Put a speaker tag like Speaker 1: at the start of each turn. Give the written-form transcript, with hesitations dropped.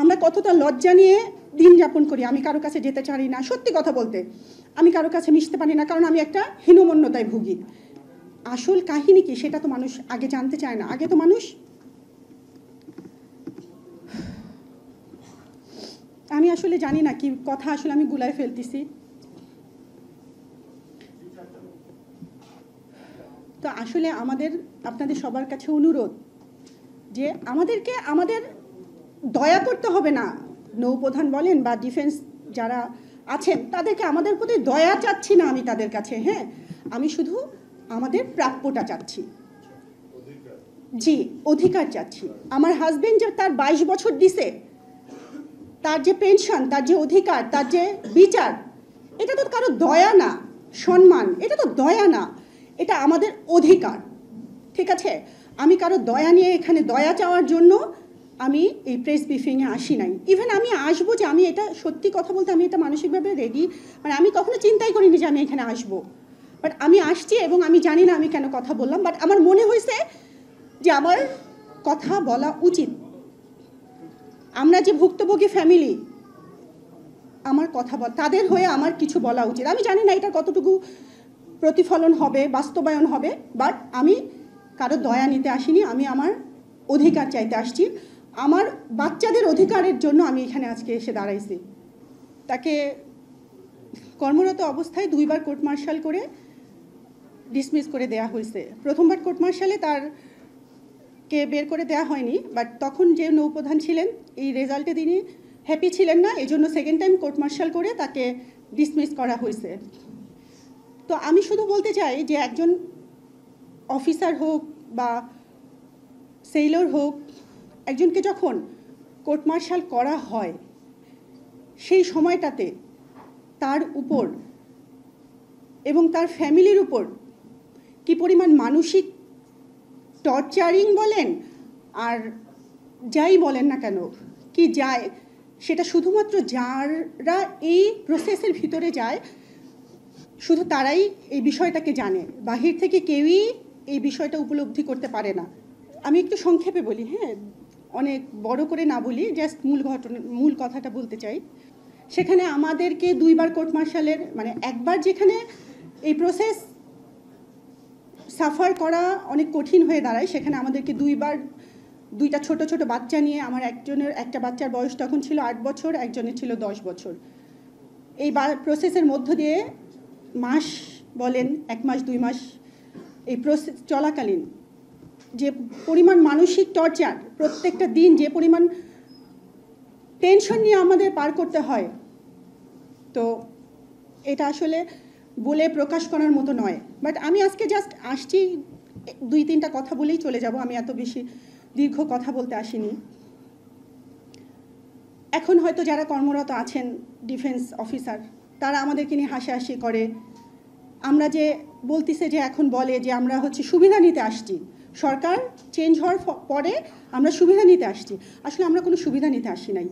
Speaker 1: আমরা কতটা লজ্জা নিয়ে দিন যাপন করি। আমি কারো কাছে যেতে চাই না, সত্যি কথা বলতে আমি কারো কাছে মিশতে পারি না, কারণ আমি একটা হীনমন্যতায় ভুগি। আসল কাহিনী কি সেটা তো মানুষ আগে জানতে চায় না। আগে তো মানুষ, আমি আসলে জানি না কি কথা আসলে আমি গুলায় ফেলতেছি। তো আসলে আমাদের আপনাদের সবার কাছে অনুরোধ যে আমাদের দয়া করতে হবে না। নৌপ্রধান বলেন বা ডিফেন্স যারা আছেন তাদেরকে আমাদের প্রতি দয়া চাচ্ছি না আমি তাদের কাছে। হ্যাঁ, আমি শুধু আমাদের প্রাপ্যটা চাচ্ছি। জি, অধিকার চাচ্ছি। আমার হাজবেন্ড যে তার 22 বছর দিছে, তার যে পেনশন, তার যে অধিকার, তার যে বিচার, এটা তো কারো দয়া না, সম্মান, এটা তো দয়া না, এটা আমাদের অধিকার। ঠিক আছে, আমি কারো দয়া নিয়ে এখানে দয়া চাওয়ার জন্য আমি এই প্রেস ব্রিফিংয়ে আসি নাই। ইভেন আমি আসবো, যে আমি এটা সত্যি কথা বলতে আমি এটা মানসিকভাবে রেডি, মানে আমি কখনো চিন্তাই করিনি যে আমি এখানে আসবো। বাট আমি আসছি এবং আমি জানি না আমি কেন কথা বললাম, বাট আমার মনে হয়েছে যে আমার কথা বলা উচিত। আমরা যে ভুক্তভোগী ফ্যামিলি, আমার কথা তাদের হয়ে আমার কিছু বলা উচিত। আমি জানি না এটা কতটুকু প্রতিফলন হবে, বাস্তবায়ন হবে, বাট আমি কারো দয়া নিতে আসিনি, আমি আমার অধিকার চাইতে আসছি। আমার বাচ্চাদের অধিকারের জন্য আমি এখানে আজকে এসে দাঁড়াইছি। তাকে কর্মরত অবস্থায় 2 বার কোর্ট মার্শাল করে ডিসমিস করে দেয়া হয়েছে। প্রথমবার কোর্ট মার্শালে তারকে বের করে দেওয়া হয়নি, বাট তখন যে নৌপ্রধান ছিলেন এই রেজাল্টে তিনি হ্যাপি ছিলেন না, এই জন্য সেকেন্ড টাইম কোর্ট মার্শাল করে তাকে ডিসমিস করা হয়েছে। তো আমি শুধু বলতে চাই যে একজন অফিসার হোক বা সেইলর হোক, একজনকে যখন কোর্ট মার্শাল করা হয় সেই সময়টাতে তার উপর এবং তার ফ্যামিলির উপর কি পরিমাণ মানসিক টর্চারিং বলেন আর যাই বলেন না কেন কি যায়, সেটা শুধুমাত্র যারা এই প্রসেসের ভিতরে যায় শুধু তারাই এই বিষয়টাকে জানে। বাহির থেকে কেউই এই বিষয়টা উপলব্ধি করতে পারে না। আমি একটু সংক্ষেপে বলি, হ্যাঁ, অনেক বড় করে না বলি, জাস্ট মূল কথাটা বলতে চাই। সেখানে আমাদেরকে 2 বার কোর্ট মার্শালের, মানে একবার যেখানে এই প্রসেস সাফার করা অনেক কঠিন হয়ে দাঁড়ায়, সেখানে আমাদেরকে 2 বার 2টা ছোট ছোট বাচ্চা নিয়ে, আমার একটা বাচ্চার বয়স তখন ছিল 8 বছর, একজনের ছিল 10 বছর। এই প্রসেসের মধ্য দিয়ে মাস বলেন 1 মাস 2 মাস এই প্রসেস চলাকালীন যে পরিমাণ মানসিক টর্চার, প্রত্যেকটা দিন যে পরিমাণ টেনশন নিয়ে আমাদের পার করতে হয়, তো এটা আসলে বলে প্রকাশ করার মতো নয়। বাট আমি আজকে জাস্ট আসছি 2-3টা কথা বলেই চলে যাব, আমি এত বেশি দীর্ঘ কথা বলতে আসিনি। এখন হয়তো যারা কর্মরত আছেন ডিফেন্স অফিসার, তারা আমাদেরকে নিয়ে হাসাহাসি করে। আমরা যে বলতেছে যে এখন বলে যে আমরা হচ্ছে সুবিধা নিতে আসছি, সরকার চেঞ্জ হওয়ার পরে আমরা সুবিধা নিতে আসছি। আসলে আমরা কোনো সুবিধা নিতে আসি নাই।